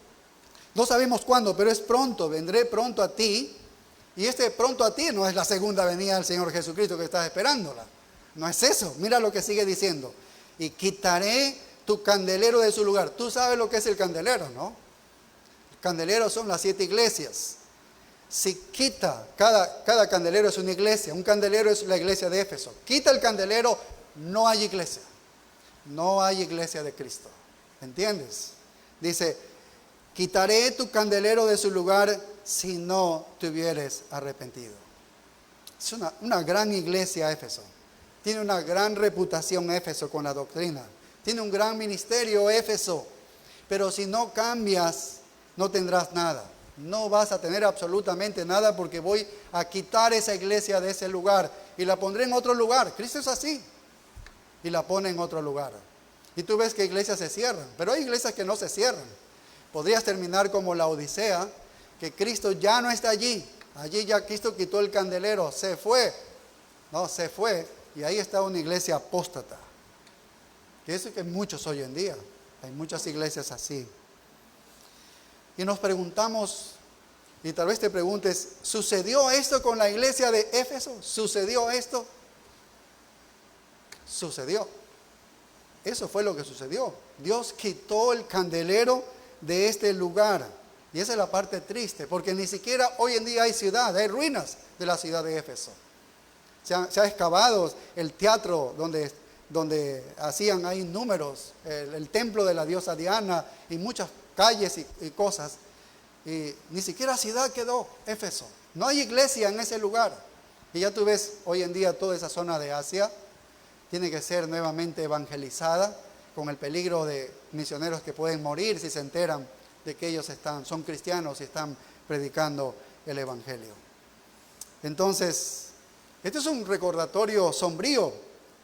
No sabemos cuándo, pero es pronto. Vendré pronto a ti. Y este pronto a ti no es la segunda venida del Señor Jesucristo que estás esperándola. No es eso. Mira lo que sigue diciendo. Y quitaré tu candelero de su lugar. Tú sabes lo que es el candelero, ¿no? El candelero son las 7 iglesias. Si quita, cada candelero es una iglesia. Un candelero es la iglesia de Éfeso. Quita el candelero, no hay iglesia. No hay iglesia de Cristo. ¿Entiendes? Dice, quitaré tu candelero de su lugar si no te hubieres arrepentido. Es una gran iglesia Éfeso. Tiene una gran reputación Éfeso con la doctrina. Tiene un gran ministerio Éfeso. Pero si no cambias, no tendrás nada. No vas a tener absolutamente nada porque voy a quitar esa iglesia de ese lugar y la pondré en otro lugar. Cristo es así. Y la pone en otro lugar. Y tú ves que iglesias se cierran. Pero hay iglesias que no se cierran. Podrías terminar como la Odisea, que Cristo ya no está allí. Allí ya Cristo quitó el candelero, se fue. No, se fue. Y ahí está una iglesia apóstata. Que es que muchos hoy en día. Hay muchas iglesias así. Y nos preguntamos, y tal vez te preguntes, ¿sucedió esto con la iglesia de Éfeso? ¿Sucedió esto? Sucedió. Eso fue lo que sucedió. Dios quitó el candelero de este lugar. Y esa es la parte triste, porque ni siquiera hoy en día hay ciudad, hay ruinas de la ciudad de Éfeso. Se ha excavado el teatro donde hacían ahí números, el templo de la diosa Diana y muchas calles y cosas. Y ni siquiera ciudad quedó Éfeso. No hay iglesia en ese lugar. Y ya tú ves hoy en día toda esa zona de Asia tiene que ser nuevamente evangelizada, con el peligro de misioneros que pueden morir si se enteran de que ellos son cristianos y están predicando el evangelio. Entonces, este es un recordatorio sombrío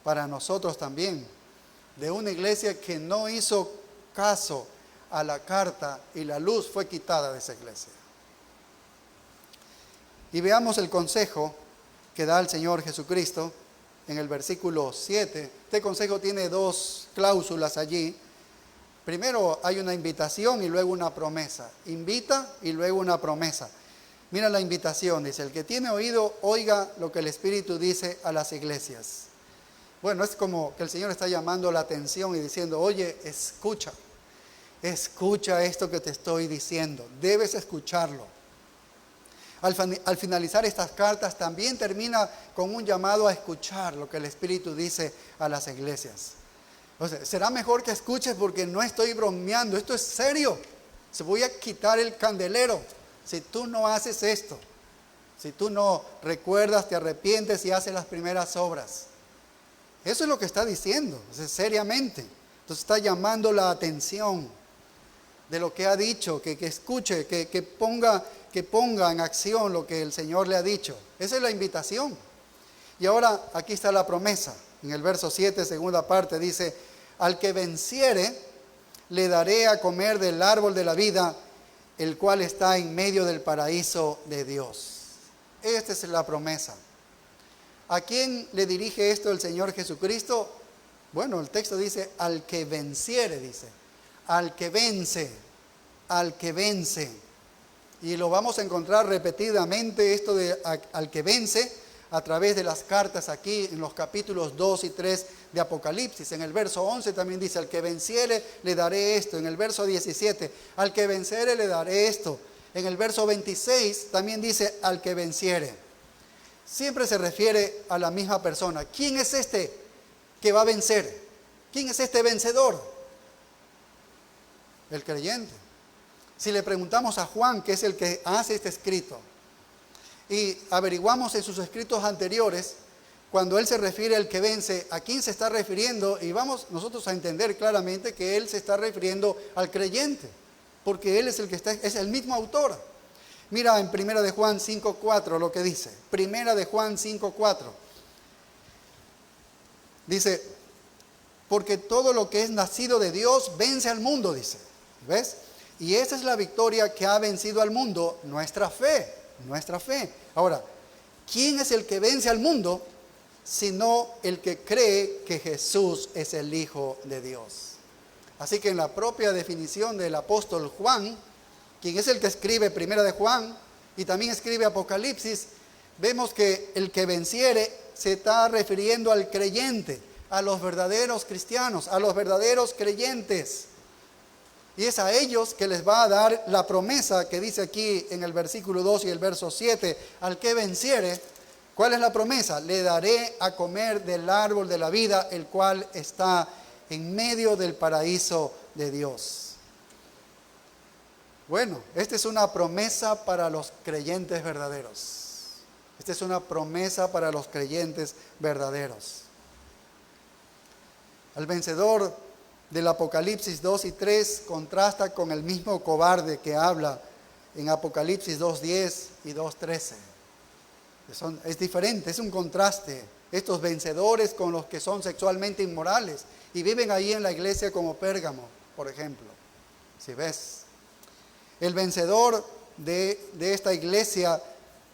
para nosotros también, de una iglesia que no hizo caso a la carta y la luz fue quitada de esa iglesia. Y veamos el consejo que da el Señor Jesucristo en el versículo 7. Este consejo tiene 2 cláusulas allí. Primero hay una invitación y luego una promesa. Invita y luego una promesa. Mira la invitación, dice, el que tiene oído, oiga lo que el Espíritu dice a las iglesias. Bueno, es como que el Señor está llamando la atención y diciendo, oye, escucha esto que te estoy diciendo, debes escucharlo. Al finalizar estas cartas también termina con un llamado a escuchar lo que el Espíritu dice a las iglesias. O sea, será mejor que escuches porque no estoy bromeando, esto es serio. Se voy a quitar el candelero si tú no haces esto. Si tú no recuerdas, te arrepientes y haces las primeras obras. Eso es lo que está diciendo, o sea, seriamente. Entonces está llamando la atención de lo que ha dicho, que escuche, que ponga en acción lo que el Señor le ha dicho. Esa es la invitación. Y ahora aquí está la promesa. En el verso 7, segunda parte, dice, al que venciere, le daré a comer del árbol de la vida, el cual está en medio del paraíso de Dios. Esta es la promesa. ¿A quién le dirige esto el Señor Jesucristo? Bueno, el texto dice, al que venciere, dice. Al que vence, al que vence. Y lo vamos a encontrar repetidamente, esto de al que vence, a través de las cartas aquí en los capítulos 2 y 3 de Apocalipsis. En el verso 11 también dice, al que venciere le daré esto. En el verso 17, al que venciere le daré esto. En el verso 26 también dice, al que venciere. Siempre se refiere a la misma persona. ¿Quién es este que va a vencer? ¿Quién es este vencedor? El creyente. Si le preguntamos a Juan, que es el que hace este escrito, y averiguamos en sus escritos anteriores, cuando él se refiere al que vence, ¿a quién se está refiriendo? Y vamos nosotros a entender claramente que él se está refiriendo al creyente, porque él es el que está, es el mismo autor. Mira en 1 de Juan 5:4 lo que dice. 1 de Juan 5:4. Dice, porque todo lo que es nacido de Dios vence al mundo, dice. ¿Ves? Y esa es la victoria que ha vencido al mundo, nuestra fe. Nuestra fe. Ahora, ¿quién es el que vence al mundo? Sino el que cree que Jesús es el Hijo de Dios. Así que en la propia definición del apóstol Juan, quien es el que escribe 1 de Juan y también escribe Apocalipsis, vemos que el que venciere se está refiriendo al creyente, a los verdaderos cristianos, a los verdaderos creyentes. Y es a ellos que les va a dar la promesa que dice aquí en el versículo 2 y el verso 7, al que venciere. ¿Cuál es la promesa? Le daré a comer del árbol de la vida, el cual está en medio del paraíso de Dios. Bueno, esta es una promesa para los creyentes verdaderos. Esta es una promesa para los creyentes verdaderos. Al vencedor del Apocalipsis 2 y 3 contrasta con el mismo cobarde que habla en Apocalipsis 2:10 y 2:13. Es diferente, es un contraste. Estos vencedores con los que son sexualmente inmorales y viven ahí en la iglesia como Pérgamo, por ejemplo. Si ves, el vencedor de esta iglesia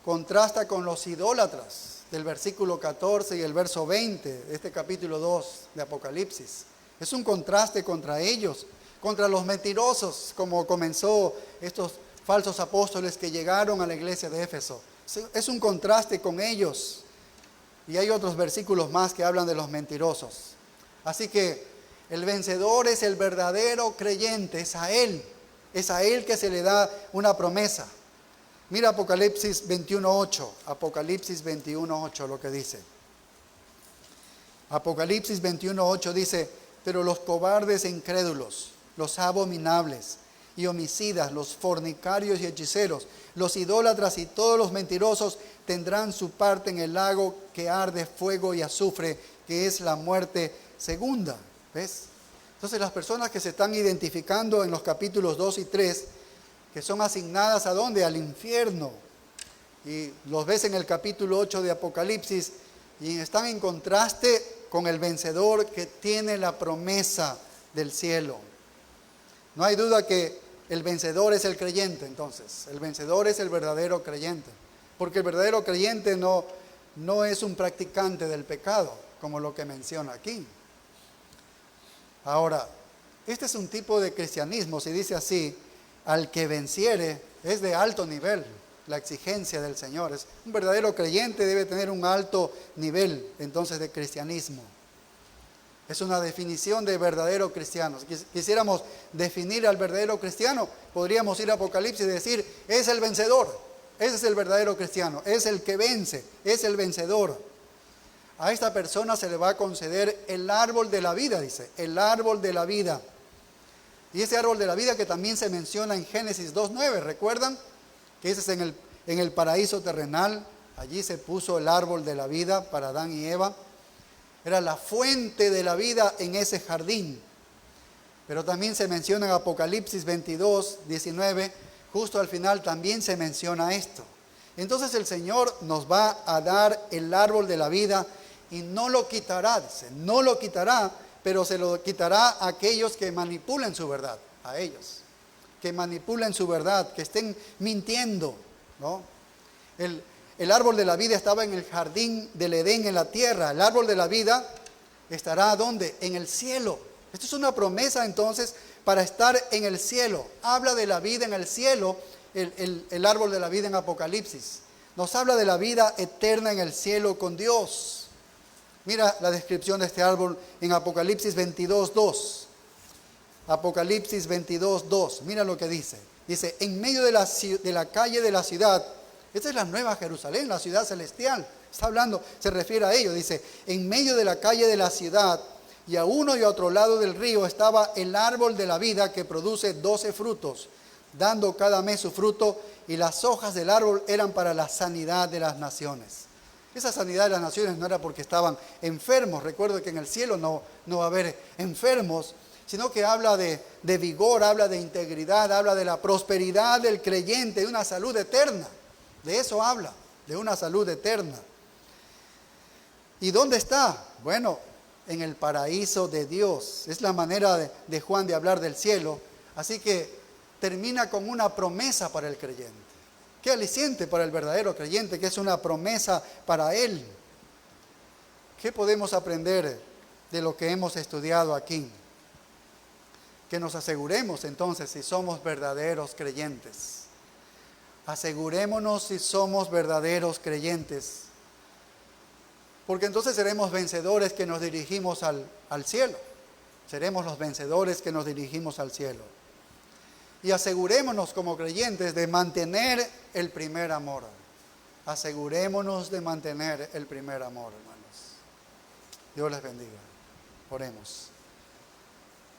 contrasta con los idólatras del versículo 14 y el verso 20 de este capítulo 2 de Apocalipsis. Es un contraste contra ellos, contra los mentirosos, como comenzó estos falsos apóstoles que llegaron a la iglesia de Éfeso. Es un contraste con ellos. Y hay otros versículos más que hablan de los mentirosos. Así que el vencedor es el verdadero creyente, es a él que se le da una promesa. Mira Apocalipsis 21:8, Apocalipsis 21:8 lo que dice. Apocalipsis 21:8 dice, pero los cobardes e incrédulos, los abominables y homicidas, los fornicarios y hechiceros, los idólatras y todos los mentirosos tendrán su parte en el lago que arde fuego y azufre, que es la muerte segunda. ¿Ves? Entonces las personas que se están identificando en los capítulos 2 y 3, que son asignadas ¿a dónde? Al infierno. Y los ves en el capítulo 8 de Apocalipsis y están en contraste con el vencedor que tiene la promesa del cielo. No hay duda que el vencedor es el creyente, entonces. El vencedor es el verdadero creyente. Porque el verdadero creyente no es un practicante del pecado, como lo que menciona aquí. Ahora, este es un tipo de cristianismo, si dice así, al que venciere, es de alto nivel la exigencia del Señor. Un verdadero creyente debe tener un alto nivel, entonces, de cristianismo. Es una definición de verdadero cristiano. Si quisiéramos definir al verdadero cristiano, podríamos ir a Apocalipsis y decir, es el vencedor, ese es el verdadero cristiano, es el que vence, es el vencedor. A esta persona se le va a conceder el árbol de la vida, dice, el árbol de la vida. Y ese árbol de la vida que también se menciona en Génesis 2:9, ¿recuerdan? Que ese es en el paraíso terrenal, allí se puso el árbol de la vida para Adán y Eva. Era la fuente de la vida en ese jardín. Pero también se menciona en Apocalipsis 22:19, justo al final también se menciona esto. Entonces el Señor nos va a dar el árbol de la vida y no lo quitará, dice, no lo quitará, pero se lo quitará a aquellos que manipulen su verdad, a ellos, que manipulen su verdad, que estén mintiendo, ¿no? el árbol de la vida estaba en el jardín del Edén en la tierra. El árbol de la vida estará ¿dónde? En el cielo. Esto es una promesa entonces para estar en el cielo. Habla de la vida en el cielo, el árbol de la vida en Apocalipsis. Nos habla de la vida eterna en el cielo con Dios. Mira la descripción de este árbol en Apocalipsis 22:2. Apocalipsis 22:2. Mira lo que dice. Dice, en medio de la calle de la ciudad. Esta es la nueva Jerusalén, la ciudad celestial. Está hablando, se refiere a ello. Dice, en medio de la calle de la ciudad y a uno y a otro lado del río estaba el árbol de la vida que produce 12 frutos, dando cada mes su fruto, y las hojas del árbol eran para la sanidad de las naciones. Esa sanidad de las naciones no era porque estaban enfermos. Recuerdo que en el cielo no va a haber enfermos, sino que habla de vigor, habla de integridad, habla de la prosperidad del creyente, de una salud eterna. De eso habla, de una salud eterna. ¿Y dónde está? Bueno, en el paraíso de Dios. Es la manera de Juan de hablar del cielo. Así que termina con una promesa para el creyente. Qué aliciente para el verdadero creyente, que es una promesa para él. ¿Qué podemos aprender de lo que hemos estudiado aquí? Que nos aseguremos entonces si somos verdaderos creyentes. Asegurémonos si somos verdaderos creyentes. Porque entonces seremos vencedores que nos dirigimos al cielo. Seremos los vencedores que nos dirigimos al cielo. Y asegurémonos como creyentes de mantener el primer amor. Asegurémonos de mantener el primer amor, hermanos. Dios les bendiga. Oremos.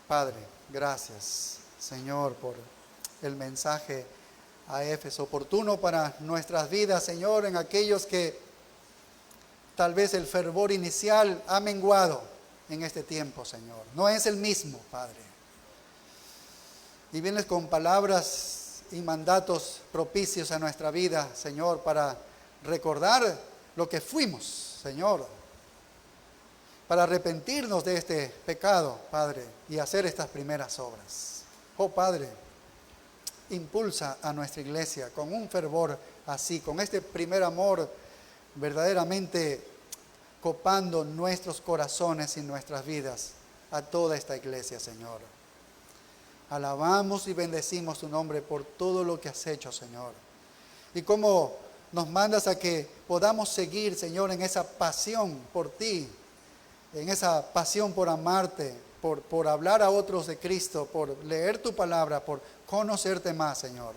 Padre, gracias, Señor, por el mensaje a Éfeso, oportuno para nuestras vidas, Señor, en aquellos que tal vez el fervor inicial ha menguado en este tiempo, Señor. No es el mismo, Padre. Y vienes con palabras y mandatos propicios a nuestra vida, Señor, para recordar lo que fuimos, Señor. Para arrepentirnos de este pecado, Padre, y hacer estas primeras obras. Oh, Padre, impulsa a nuestra iglesia con un fervor así, con este primer amor verdaderamente copando nuestros corazones y nuestras vidas a toda esta iglesia, Señor. Alabamos y bendecimos tu nombre por todo lo que has hecho, Señor. Y cómo nos mandas a que podamos seguir, Señor, en esa pasión por ti, en esa pasión por amarte, por hablar a otros de Cristo, por leer tu palabra, por conocerte más, Señor.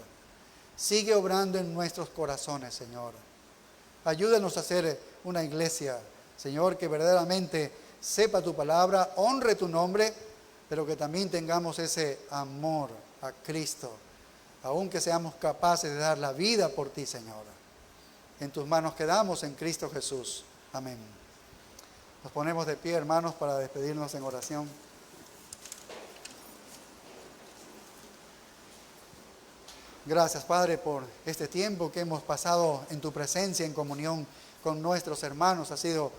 Sigue obrando en nuestros corazones, Señor. Ayúdanos a ser una iglesia, Señor, que verdaderamente sepa tu palabra, honre tu nombre, pero que también tengamos ese amor a Cristo, aunque seamos capaces de dar la vida por ti, Señor. En tus manos quedamos en Cristo Jesús. Amén. Nos ponemos de pie, hermanos, para despedirnos en oración. Gracias, Padre, por este tiempo que hemos pasado en tu presencia, en comunión con nuestros hermanos. Ha sido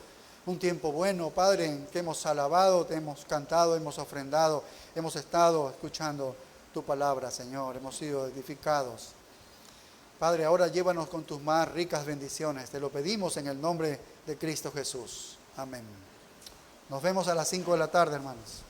un tiempo bueno, Padre, en que hemos alabado, te hemos cantado, hemos ofrendado, hemos estado escuchando tu palabra, Señor. Hemos sido edificados. Padre, ahora llévanos con tus más ricas bendiciones. Te lo pedimos en el nombre de Cristo Jesús. Amén. Nos vemos a las 5 de la tarde, hermanos.